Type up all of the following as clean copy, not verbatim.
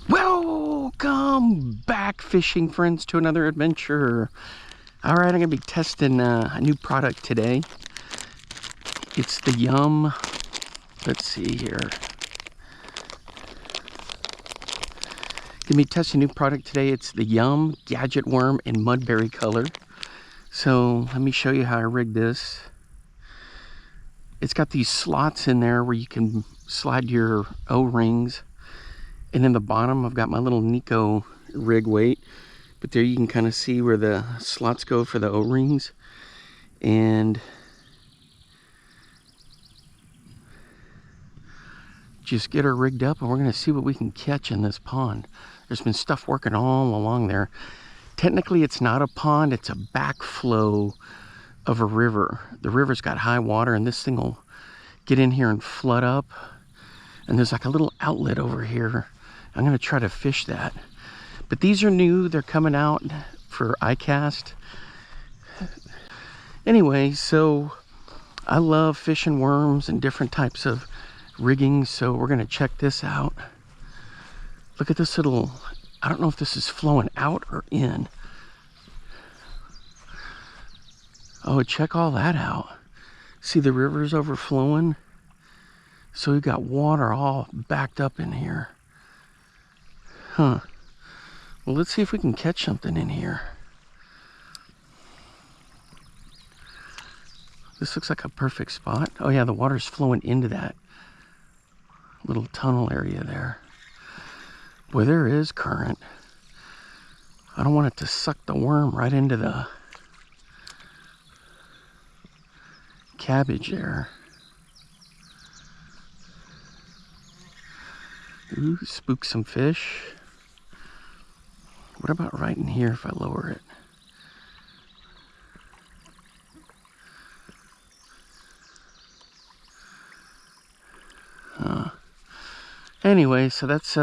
Welcome back, fishing friends, to another adventure. All right, I'm gonna be testing a new product today. It's the Yum. Let's see here. Gonna be testing a new product today. It's the Yum Gadget Worm in Mudberry color. So let me show you how I rigged this. It's got these slots in there where you can slide your O-rings. And in the bottom, I've got my little Nico rig weight. But there you can kind of see where the slots go for the O-rings. And just get her rigged up, and we're going to see what we can catch in this pond. There's been stuff working all along there. Technically, it's not a pond. It's a backflow of a river. The river's got high water, and this thing will get in here and flood up. And there's like a little outlet over here. I'm going to try to fish that. But these are new. They're coming out for ICAST. Anyway, so I love fishing worms and different types of rigging, so we're going to check this out. Look at this little, I don't know if this is flowing out or in. Oh, check all that out. See, the river's overflowing. So we've got water all backed up in here. Huh. Well, let's see if we can catch something in here. This looks like a perfect spot. Oh yeah, the water's flowing into that little tunnel area there. Boy, there is current. I don't want it to suck the worm right into the cabbage there. Ooh, spook some fish. What about right in here if I lower it? Anyway, so that's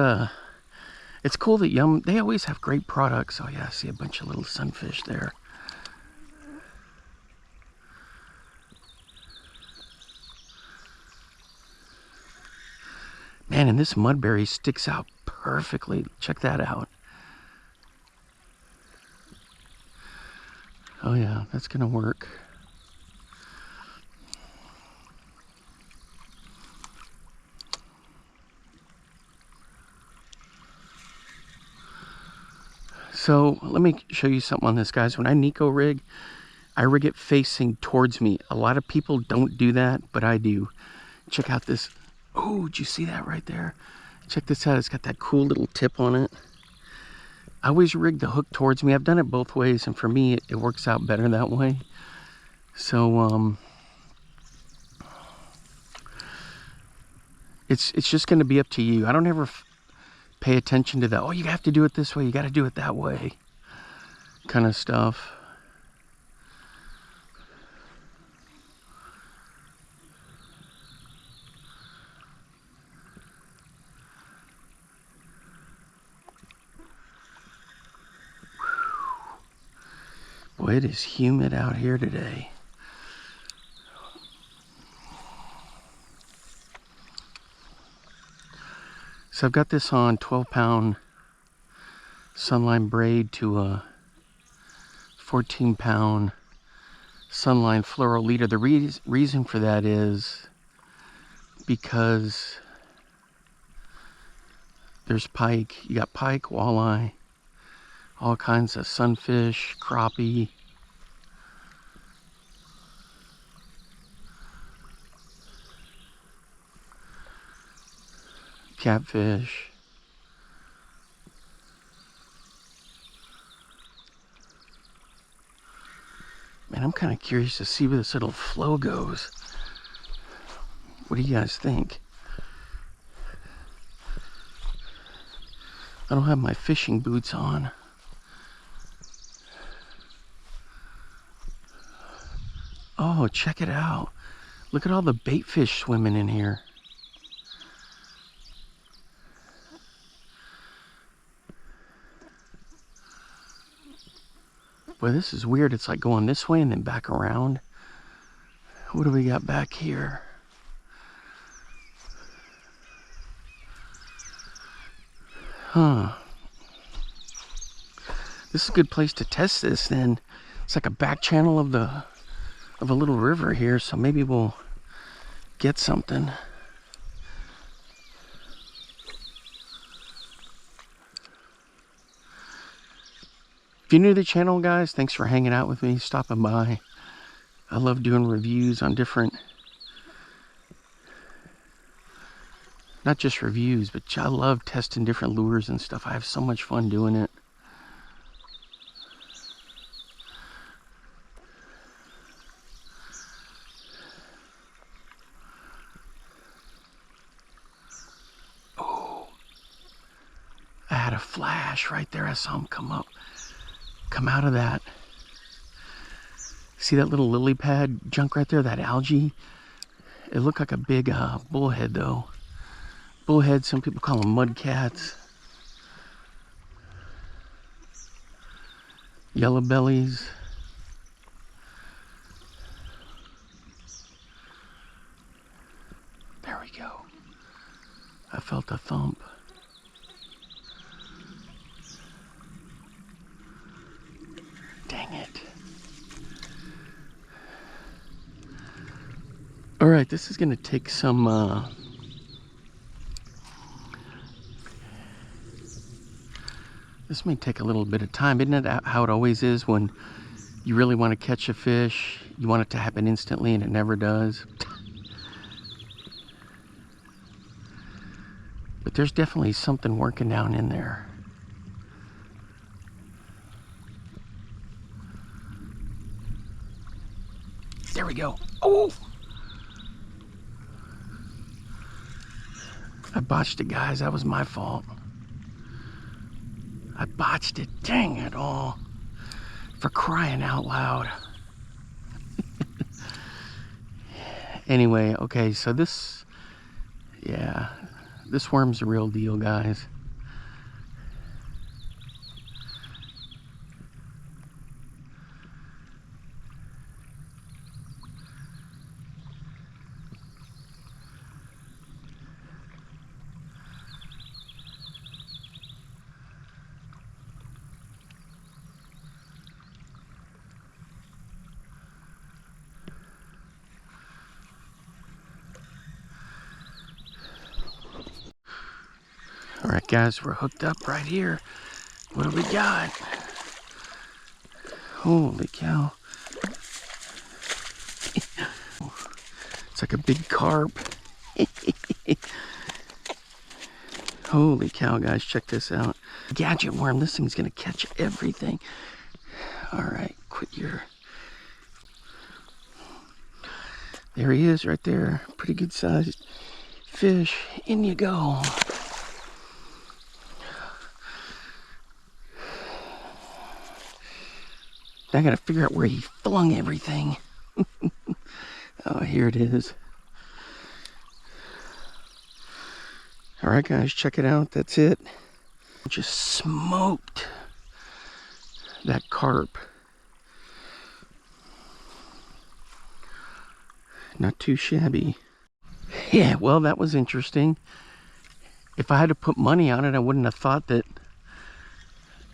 it's cool that Yum, they always have great products. Oh yeah, I see a bunch of little sunfish there. Man, and this mudberry sticks out perfectly. Check that out. Oh yeah, that's gonna work. So let me show you something on this, guys. When I Nico rig, I rig it facing towards me. A lot of people don't do that, but I do. Check out this. Oh, did you see that right there? Check this out. It's got that cool little tip on it. I always rig the hook towards me. I've done it both ways, and for me, it works out better that way. So, it's just going to be up to you. I don't ever pay attention to that. Oh, you have to do it this way. You got to do it that way. Kind of stuff. Boy, it is humid out here today. So I've got this on 12-pound Sunline braid to a 14-pound Sunline fluoro leader. The reason for that is because there's pike. You got pike, walleye, all kinds of sunfish, crappie. Catfish. Man, I'm kind of curious to see where this little flow goes. What do you guys think? I don't have my fishing boots on. Oh, check it out. Look at all the bait fish swimming in here. Boy, this is weird. It's like going this way and then back around. What do we got back here? Huh. This is a good place to test this then. It's like a back channel of a little river here, so maybe we'll get something. If you're new to the channel, guys, thanks for hanging out with me, stopping by. I love doing reviews on different, not just reviews, but I love testing different lures and stuff. I have so much fun doing it. Oh, I had a flash right there. I saw him come out of that. See that little lily pad junk right there, that algae? It looked like a big bullhead though. Bullhead, some people call them mudcats. Yellow bellies. There we go. I felt a thump. Dang it. All right, this is gonna take some this may take a little bit of time. Isn't it how it always is when you really want to catch a fish? You want it to happen instantly and it never does. But there's definitely something working down in there. There we go. Oh! I botched it, guys. That was my fault. I botched it. Dang it all. For crying out loud. Anyway, okay, so this, yeah, this worm's the real deal, guys. All right, guys, we're hooked up right here. What do we got? Holy cow. It's like a big carp. Holy cow, guys, check this out. Gadget worm, this thing's gonna catch everything. All right, quit your... There he is right there. Pretty good sized fish. In you go. I gotta figure out where he flung everything. Oh, here it is. All right, guys, check it out. That's it. Just smoked that carp. Not too shabby. Yeah, well, that was interesting. If I had to put money on it, I wouldn't have thought that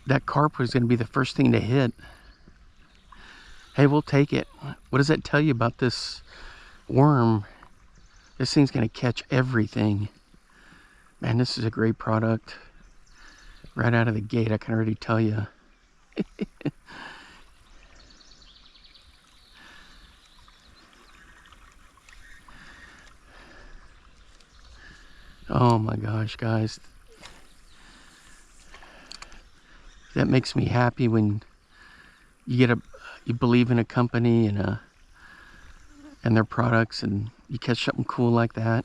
that carp was going to be the first thing to hit. Hey, we'll take it. What does that tell you about this worm? This thing's going to catch everything. Man, this is a great product. Right out of the gate, I can already tell you. Oh my gosh, guys. That makes me happy when you believe in a company and their products and you catch something cool like that.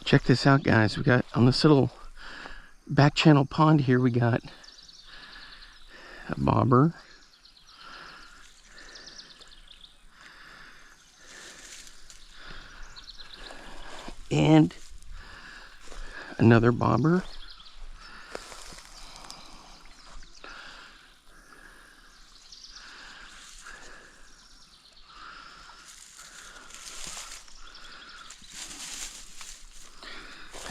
Check this out, guys. We got on this little back channel pond here, we got a bobber. And another bobber.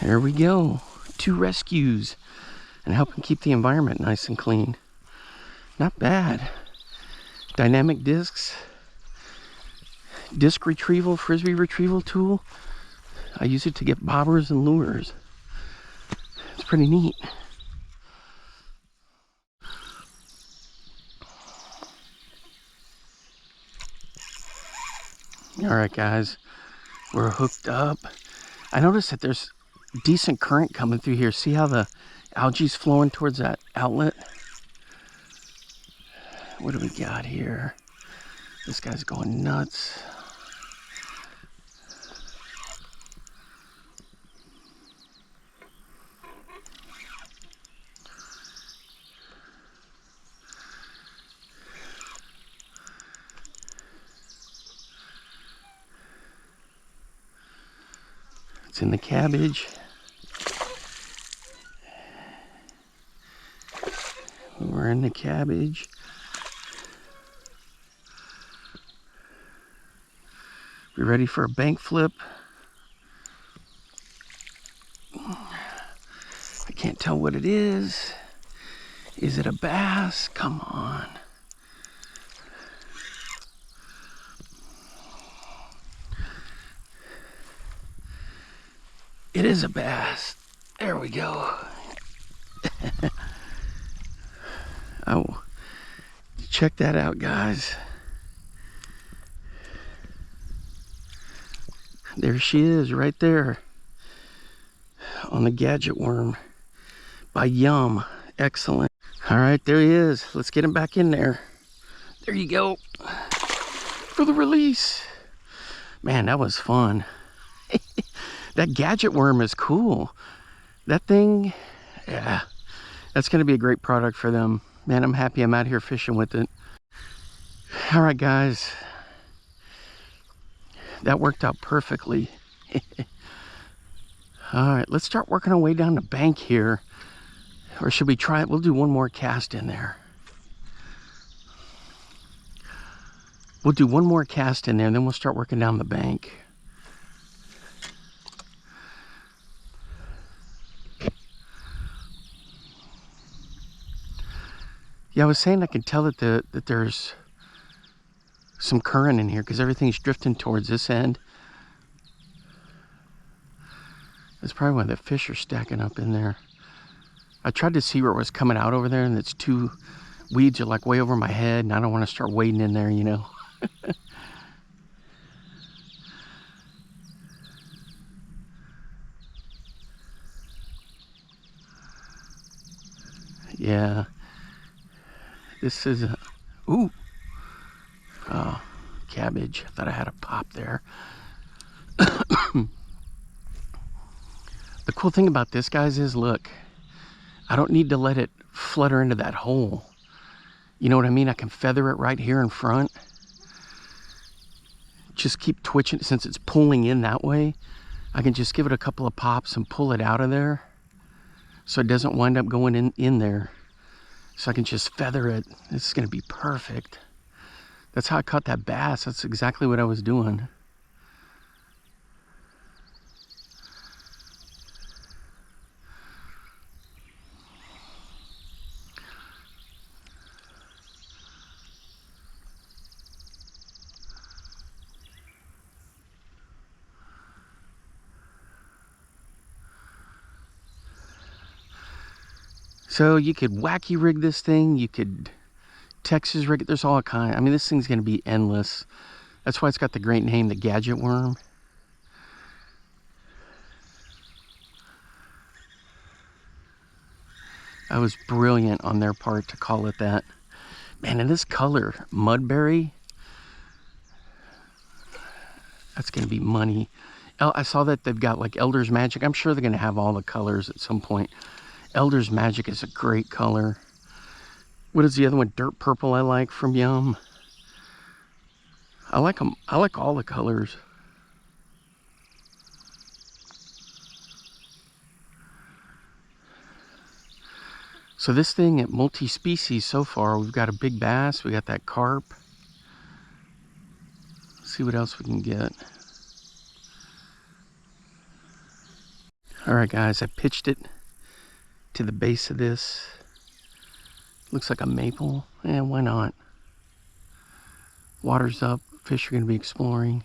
There we go. 2 rescues and helping keep the environment nice and clean. Not bad. Dynamic discs, disc retrieval, frisbee retrieval tool. I use it to get bobbers and lures. It's pretty neat. All right, guys, we're hooked up. I noticed that there's decent current coming through here. See how the algae's flowing towards that outlet? What do we got here? This guy's going nuts. It's in the cabbage. We're in the cabbage. We ready for a bank flip? I can't tell what it is. Is it a bass? Come on. It is a bass. There we go. Oh, check that out, guys. There she is, right there on the Gadget Worm by Yum. Excellent. All right, there he is. Let's get him back in there. There you go. For the release. Man, that was fun. That Gadget Worm is cool. That thing, yeah, that's going to be a great product for them. Man, I'm happy I'm out here fishing with it. All right, guys. That worked out perfectly. All right, let's start working our way down the bank here. Or should we try it? We'll do one more cast in there. We'll do one more cast in there, and then we'll start working down the bank. Yeah, I was saying I can tell that there's some current in here because everything's drifting towards this end. That's probably why the fish are stacking up in there. I tried to see where it was coming out over there, and it's two weeds are like way over my head, and I don't want to start wading in there, you know. Yeah. This is a, ooh. Oh, cabbage. I thought I had a pop there. The cool thing about this, guys, is look, I don't need to let it flutter into that hole. You know what I mean? I can feather it right here in front. Just keep twitching it. Since it's pulling in that way, I can just give it a couple of pops and pull it out of there so it doesn't wind up going in there. So I can just feather it. This is going to be perfect. That's how I caught that bass. That's exactly what I was doing. So you could wacky rig this thing, you could Texas rig it, there's all kinds. I mean, this thing's gonna be endless. That's why it's got the great name, the Gadget Worm. That was brilliant on their part to call it that. Man, and this color, Mudberry, that's gonna be money. I saw that they've got like Elder's Magic. I'm sure they're gonna have all the colors at some point. Elder's Magic is a great color. What is the other one? Dirt Purple I like from Yum. I like them. I like all the colors. So this thing at multi-species so far, we've got a big bass, we got that carp. Let's see what else we can get. All right, guys, I pitched it to the base of this. Looks like a maple. Yeah, why not? Water's up. Fish are going to be exploring.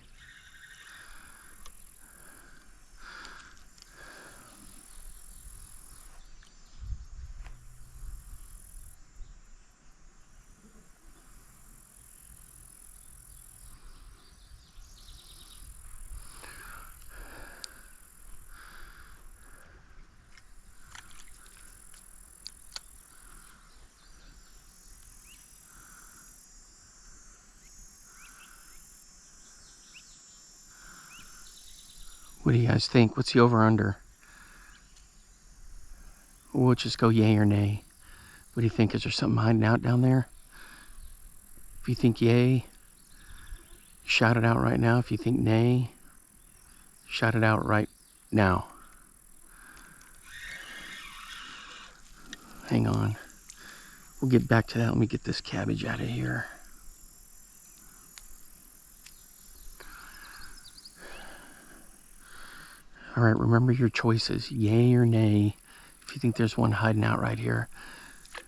What do you guys think? What's the over-under? We'll just go yay or nay. What do you think? Is there something hiding out down there? If you think yay, shout it out right now. If you think nay, shout it out right now. Hang on. We'll get back to that. Let me get this cabbage out of here. All right, remember your choices, yay or nay, if you think there's one hiding out right here.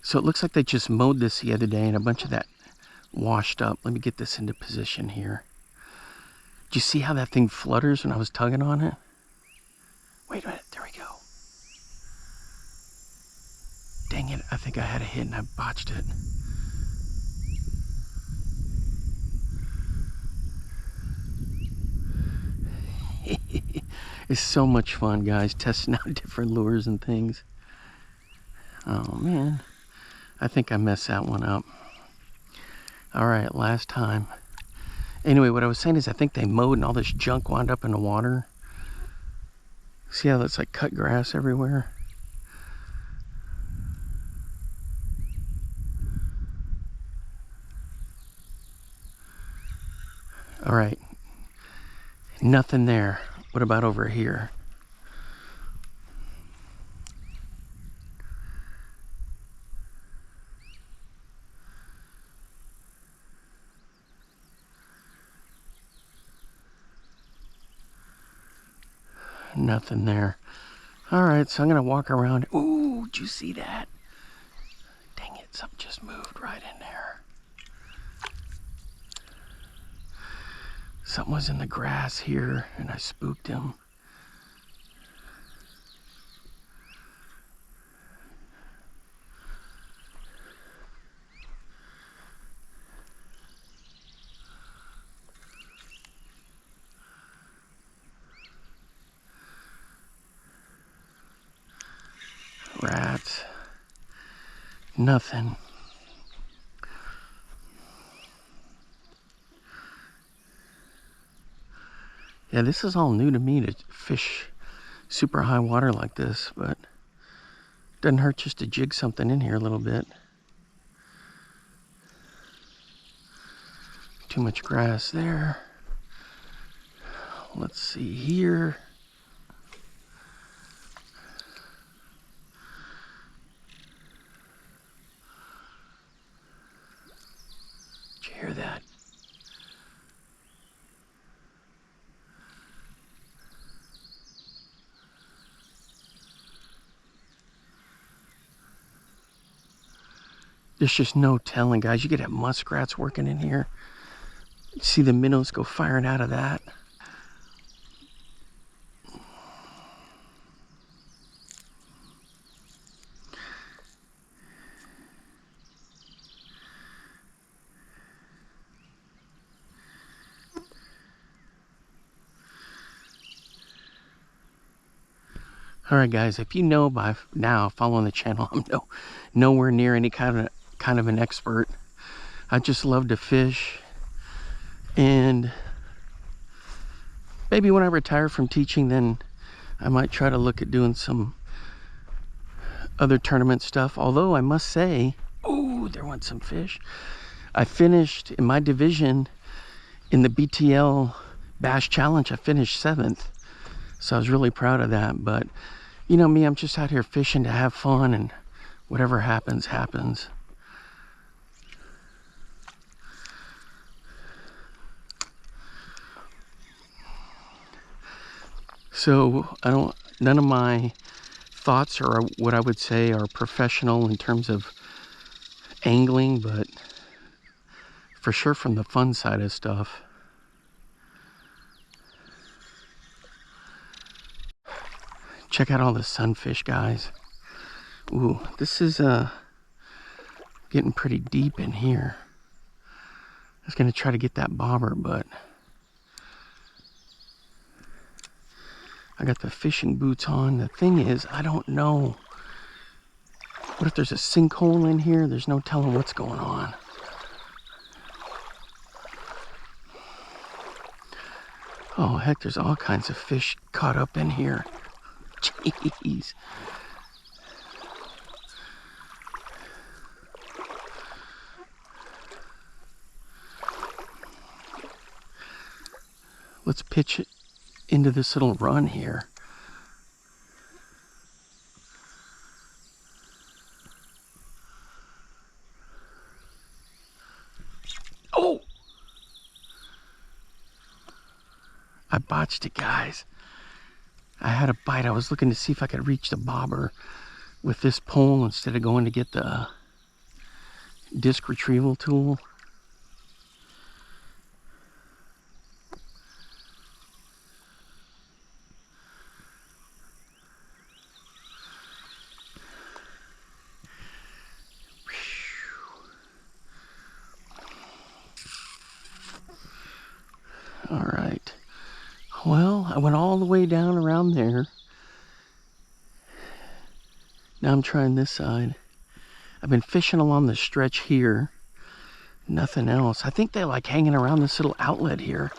So it looks like they just mowed this the other day and a bunch of that washed up. Let me get this into position here. Do you see how that thing flutters when I was tugging on it? Wait a minute, there we go. Dang it, I think I had a hit and I botched it. It's so much fun, guys, testing out different lures and things. Oh man, I think I messed that one up. All right, last time. Anyway, what I was saying is I think they mowed and all this junk wound up in the water. See how that's like cut grass everywhere? All right, nothing there. What about over here? Nothing there. All right, so I'm gonna walk around. Ooh, did you see that? Dang it, something just moved right in there. Something was in the grass here and I spooked him. Rats. Nothing. Yeah, this is all new to me to fish super high water like this, but doesn't hurt just to jig something in here a little bit. Too much grass there. Let's see here. Did you hear that? There's just no telling, guys. You could have muskrats working in here. You see the minnows go firing out of that. All right, guys, if you know by now, following the channel, I'm nowhere near any kind of an expert. I just love to fish, and maybe when I retire from teaching, then I might try to look at doing some other tournament stuff. Although I must say, oh, there went some fish. I finished in my division in the BTL Bass Challenge. I finished 7th, so I was really proud of that. But you know me, I'm just out here fishing to have fun, and whatever happens, happens. So I don't None of my thoughts are what I would say are professional in terms of angling, but for sure from the fun side of stuff. Check out all the sunfish, guys. Ooh, this is getting pretty deep in here. I was gonna try to get that bobber, but I got the fishing boots on. The thing is, I don't know. What if there's a sinkhole in here? There's no telling what's going on. Oh, heck, there's all kinds of fish caught up in here. Jeez. Let's pitch it into this little run here. Oh! I botched it, guys. I had a bite. I was looking to see if I could reach the bobber with this pole instead of going to get the disc retrieval tool. All right. Well, I went all the way down around there. Now I'm trying this side. I've been fishing along the stretch here. Nothing else. I think they like hanging around this little outlet here.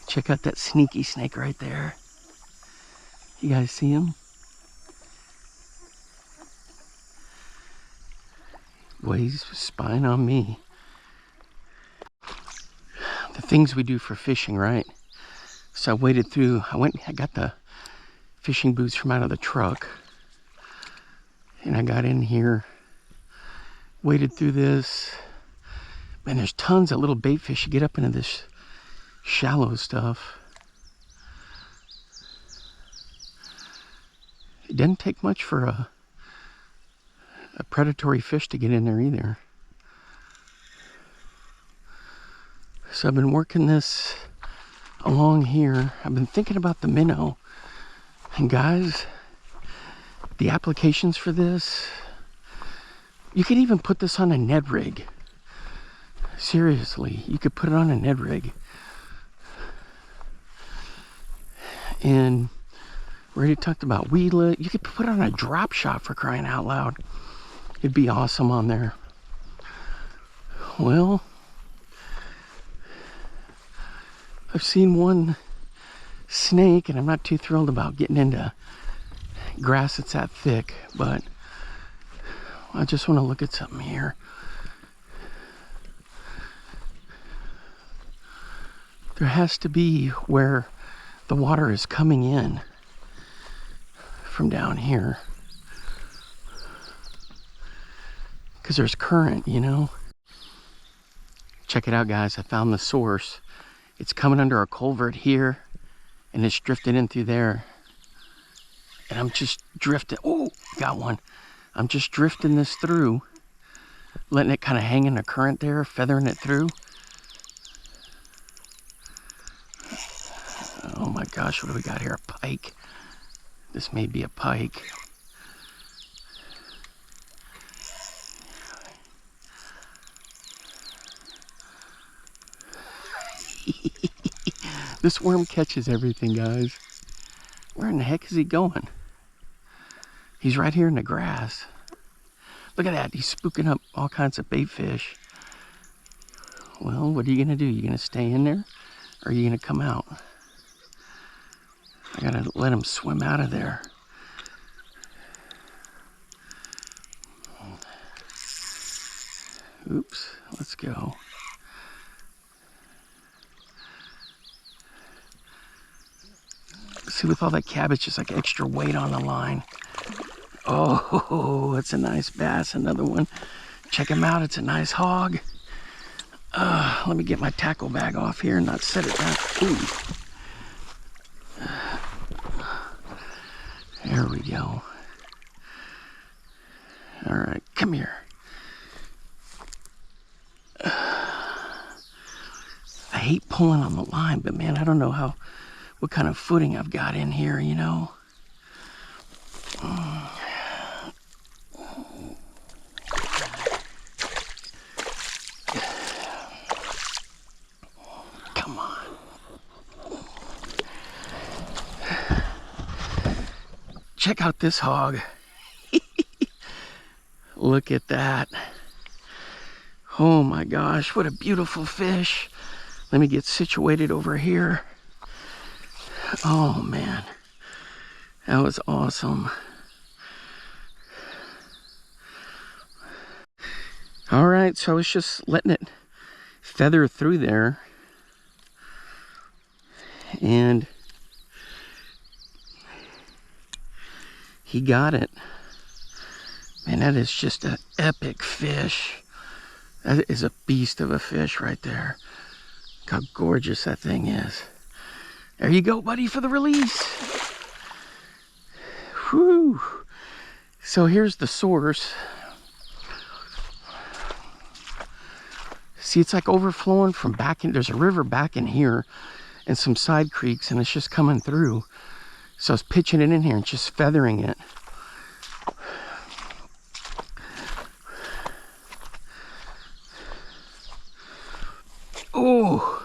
Check out that sneaky snake right there. You guys see him? Boy, he's spying on me. The things we do for fishing, right? So I waded through, I got the fishing boots from out of the truck. And I got in here, waded through this. Man, there's tons of little bait fish. You get up into this shallow stuff. It doesn't take much for a predatory fish to get in there either. So I've been working this along here. I've been thinking about the minnow. And guys, the applications for this, you could even put this on a Ned rig. Seriously, you could put it on a Ned rig. And we already talked about weedlet. You could put it on a drop shot, for crying out loud. It'd be awesome on there. Well, I've seen one snake, and I'm not too thrilled about getting into grass that's that thick, but I just want to look at something here. There has to be where the water is coming in from down here, because there's current, you know. Check it out, guys. I found the source. It's coming under a culvert here, and it's drifting in through there. And I'm just drifting. Oh, got one. I'm just drifting this through, letting it kind of hang in the current there, feathering it through. Oh my gosh, what do we got here? A pike. This may be a pike. This worm catches everything, guys. Where in the heck is he going? He's right here in the grass. Look at that. He's spooking up all kinds of bait fish. Well, what are you going to do? You going to stay in there? Or are you going to come out? I got to let him swim out of there. Oops. Let's go. See, with all that cabbage, just like extra weight on the line. Oh, it's a nice bass. Another one. Check him out. It's a nice hog. Let me get my tackle bag off here and not set it down. Ooh. go. All right, come here. I hate pulling on the line, but man, I don't know what kind of footing I've got in here, you know. Come on. Check out this hog. Look at that. Oh my gosh, what a beautiful fish. Let me get situated over here. Oh man, that was awesome. All right, so I was just letting it feather through there. And he got it. Man, that is just an epic fish. That is a beast of a fish right there. Look how gorgeous that thing is. There you go, buddy, for the release. Whew. So here's the source. See, it's like overflowing from back in, there's a river back in here and some side creeks, and it's just coming through. So I was pitching it in here and just feathering it. Oh.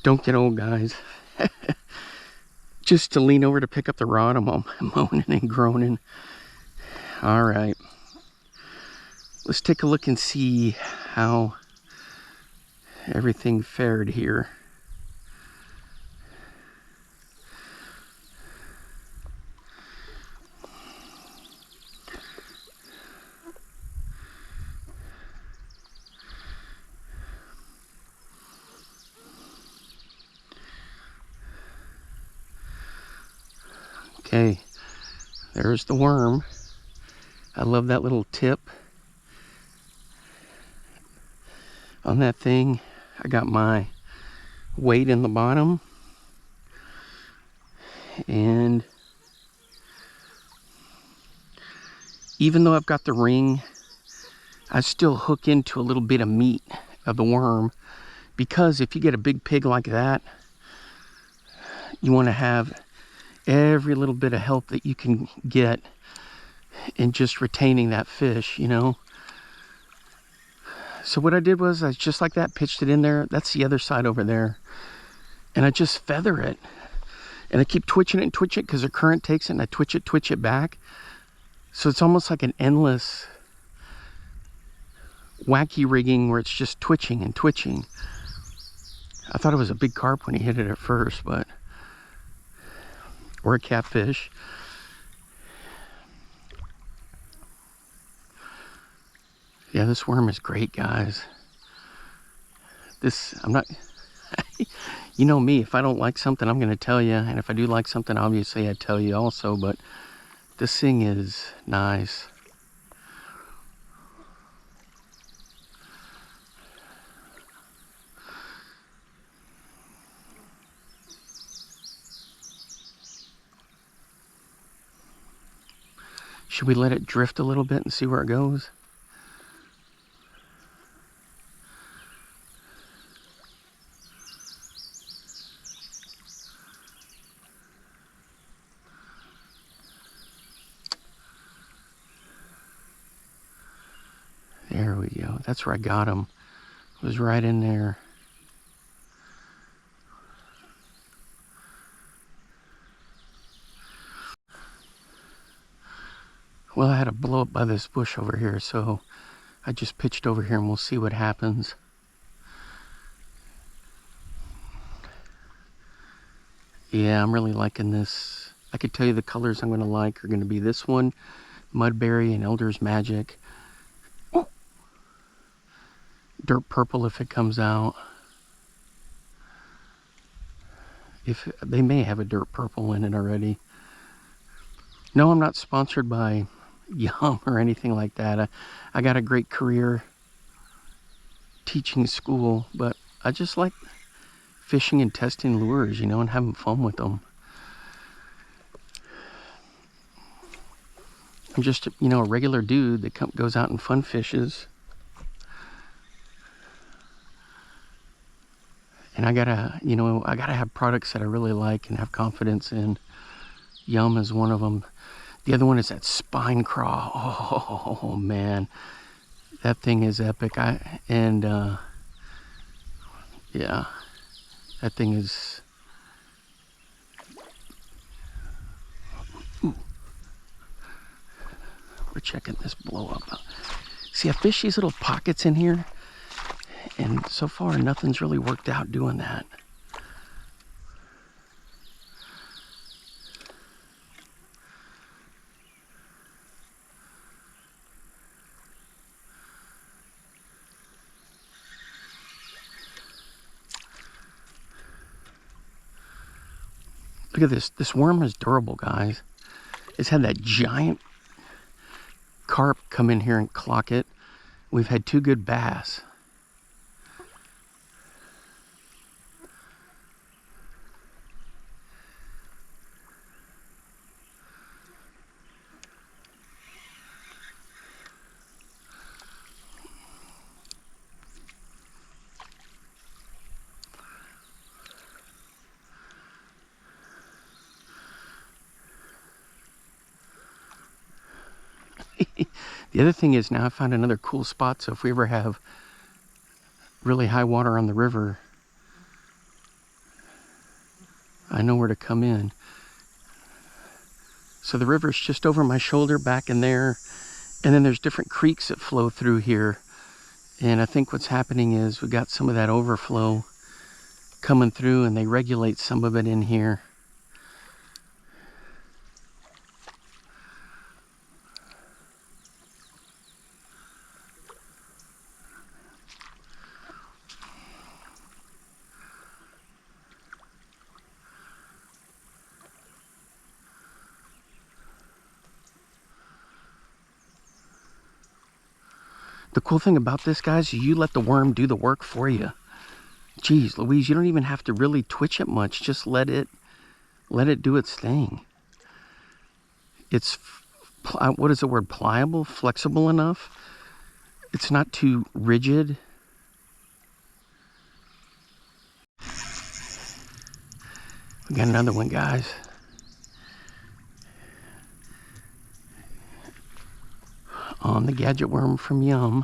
Don't get old, guys. Just to lean over to pick up the rod, I'm all moaning and groaning. All right. Let's take a look and see how everything fared here. Okay, there's the worm. I love that little tip on that thing. I got my weight in the bottom, and even though I've got the ring, I still hook into a little bit of meat of the worm, because if you get a big pig like that, you want to have every little bit of help that you can get in just retaining that fish, you know. So what I did was I just like that pitched it in there. That's the other side over there, and I just feather it, and I keep twitching it and twitch it because the current takes it, and I twitch it back. So it's almost like an endless wacky rigging where it's just twitching and twitching. I thought it was a big carp when he hit it at first, but or a catfish. Yeah, this worm is great, guys. I'm not, you know me, if I don't like something, I'm going to tell you. And if I do like something, obviously I'd tell you also, but this thing is nice. Should we let it drift a little bit and see where it goes? There we go. That's where I got him. It was right in there. Well, I had to blow up by this bush over here, so I just pitched over here and we'll see what happens. Yeah, I'm really liking this. I could tell you the colors I'm going to like are going to be this one, Mudberry and Elder's Magic. Oh. Dirt Purple if it comes out. If they may have a Dirt Purple in it already. No, I'm not sponsored by Yum or anything like that. I got a great career teaching school, but I just like fishing and testing lures, you know, and having fun with them. I'm just, you know, a regular dude that goes out and fun fishes. And I gotta, you know, I gotta have products that I really like and have confidence in. Yum is one of them. The other one is that spine craw. Oh man, that thing is epic. Yeah, that thing is. Ooh. We're checking this blow up. See, I fish these little pockets in here, and so far nothing's really worked out doing that. Look at this. This worm is durable, guys. It's had that giant carp come in here and clock it. We've had 2 good bass. The other thing is, now I found another cool spot, so if we ever have really high water on the river, I know where to come in. So the river's just over my shoulder back in there, and then there's different creeks that flow through here. And I think what's happening is we got some of that overflow coming through, and they regulate some of it in here. The cool thing about this, guys, is you let the worm do the work for you. Geez, Louise, you don't even have to really twitch it much. Just let it do its thing. It's, what is the word, pliable, flexible enough. It's not too rigid. We got another one, guys. On the Gadget Worm from Yum.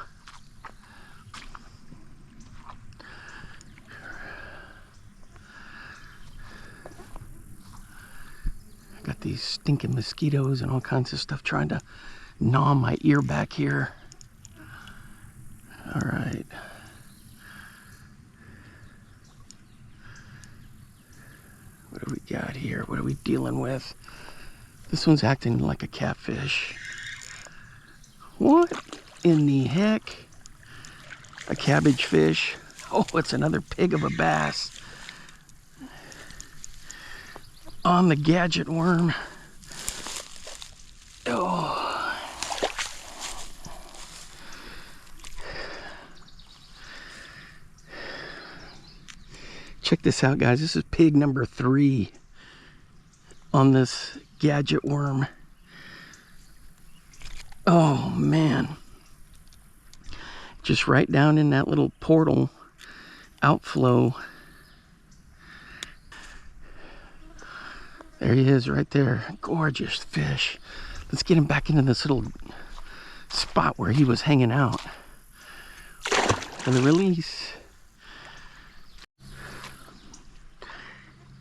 Got these stinking mosquitoes and all kinds of stuff trying to gnaw my ear back here. All right. What do we got here? What are we dealing with? This one's acting like a catfish. What in the heck? A cabbage fish. Oh, it's another pig of a bass. On the Gadget Worm. Oh. Check this out, guys. This is pig number 3 on this Gadget Worm. Oh man, just right down in that little portal outflow. There he is right there. Gorgeous fish. Let's get him back into this little spot where he was hanging out. For the release.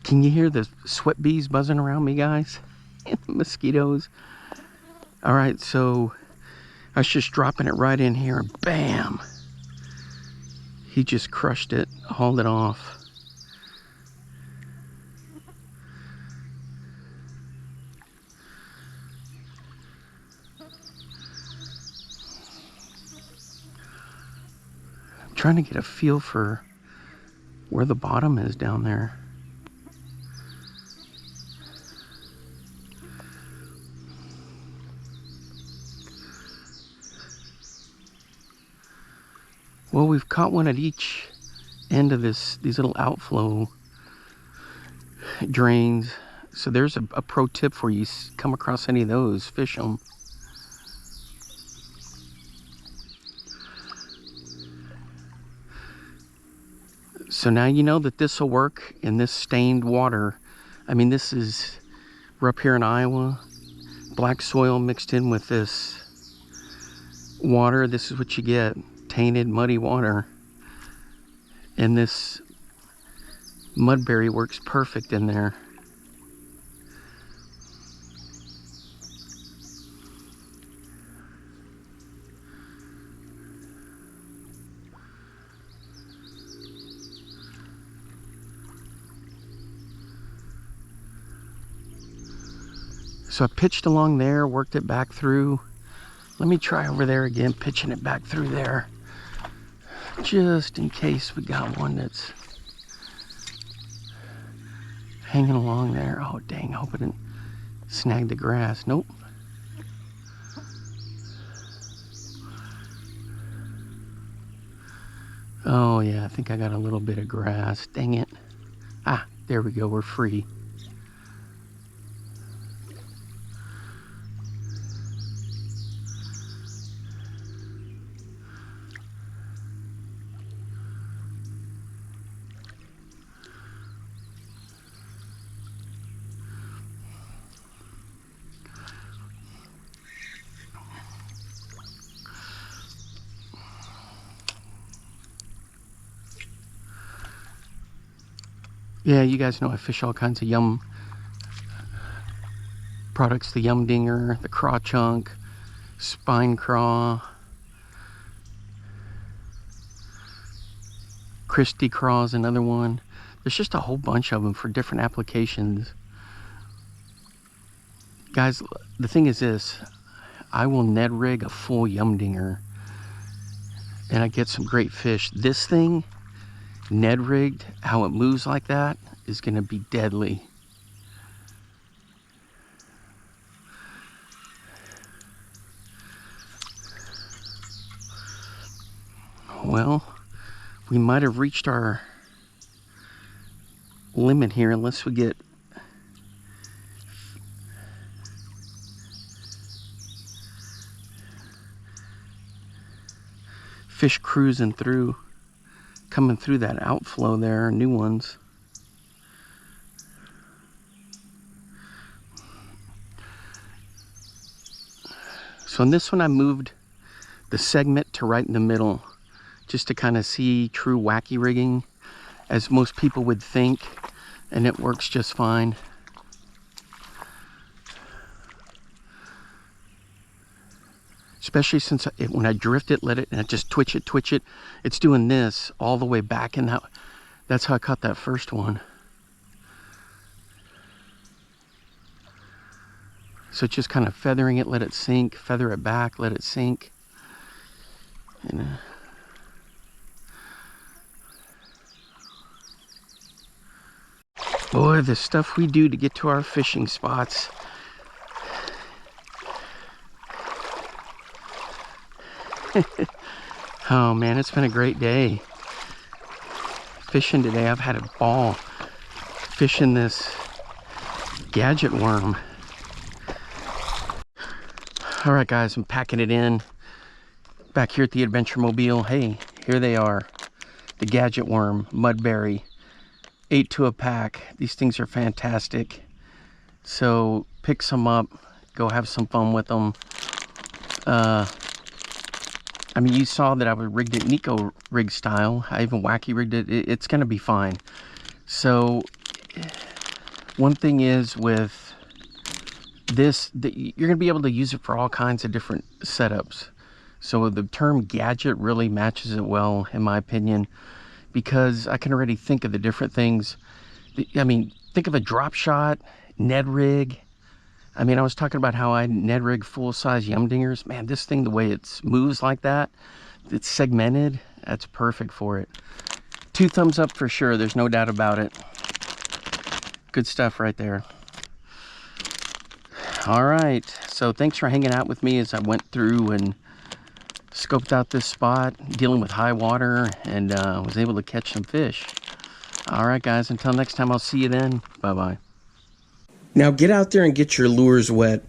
Can you hear the sweat bees buzzing around me, guys? And the mosquitoes. All right, so I was just dropping it right in here, and bam! He just crushed it, hauled it off. I'm trying to get a feel for where the bottom is down there. Well, we've caught one at each end of these little outflow drains. So there's a pro tip for you. Come across any of those, fish them. So now you know that this will work in this stained water. I mean, we're up here in Iowa, black soil mixed in with this water. This is what you get, tainted, muddy water. And this mudberry works perfect in there. So I pitched along there, worked it back through. Let me try over there again, pitching it back through there. Just in case we got one that's hanging along there. Oh dang, I hope it didn't snag the grass. Nope. Oh yeah, I think I got a little bit of grass. Dang it. Ah, there we go, we're free. Yeah, you guys know I fish all kinds of yum products. The yum dinger, the craw chunk, spine craw, Christie craw is another one. There's just a whole bunch of them for different applications. Guys, the thing is this, I will Ned rig a full yum dinger and I get some great fish. This thing, Ned rigged, how it moves like that is gonna be deadly. Well, we might have reached our limit here unless we get fish cruising through, coming through that outflow there, new ones. So in this one I moved the segment to right in the middle just to kind of see true wacky rigging as most people would think, and it works just fine. Especially since when I drift it, let it, and I just twitch it, it's doing this all the way back, and that's how I caught that first one. So it's just kind of feathering it, let it sink, feather it back, let it sink. And, boy, the stuff we do to get to our fishing spots. Oh man, it's been a great day fishing today. I've had a ball fishing this Gadget Worm. All right guys, I'm packing it in back here at the Adventure Mobile. Hey, here they are, the Gadget Worm Mudberry, 8 to a pack. These things are fantastic, so pick some up, go have some fun with them. I mean, you saw that I rigged it Nico rig style. I even wacky rigged it. It's gonna be fine. So one thing is with this, you're gonna be able to use it for all kinds of different setups. So the term gadget really matches it well, in my opinion, because I can already think of the different things. I mean, think of a drop shot, Ned rig. I mean, I was talking about how I Ned rig full-size yum dingers. Man, this thing, the way it moves like that, it's segmented, that's perfect for it. 2 thumbs up for sure, there's no doubt about it. Good stuff right there. All right, so thanks for hanging out with me as I went through and scoped out this spot, dealing with high water, and was able to catch some fish. All right, guys, until next time, I'll see you then. Bye-bye. Now get out there and get your lures wet.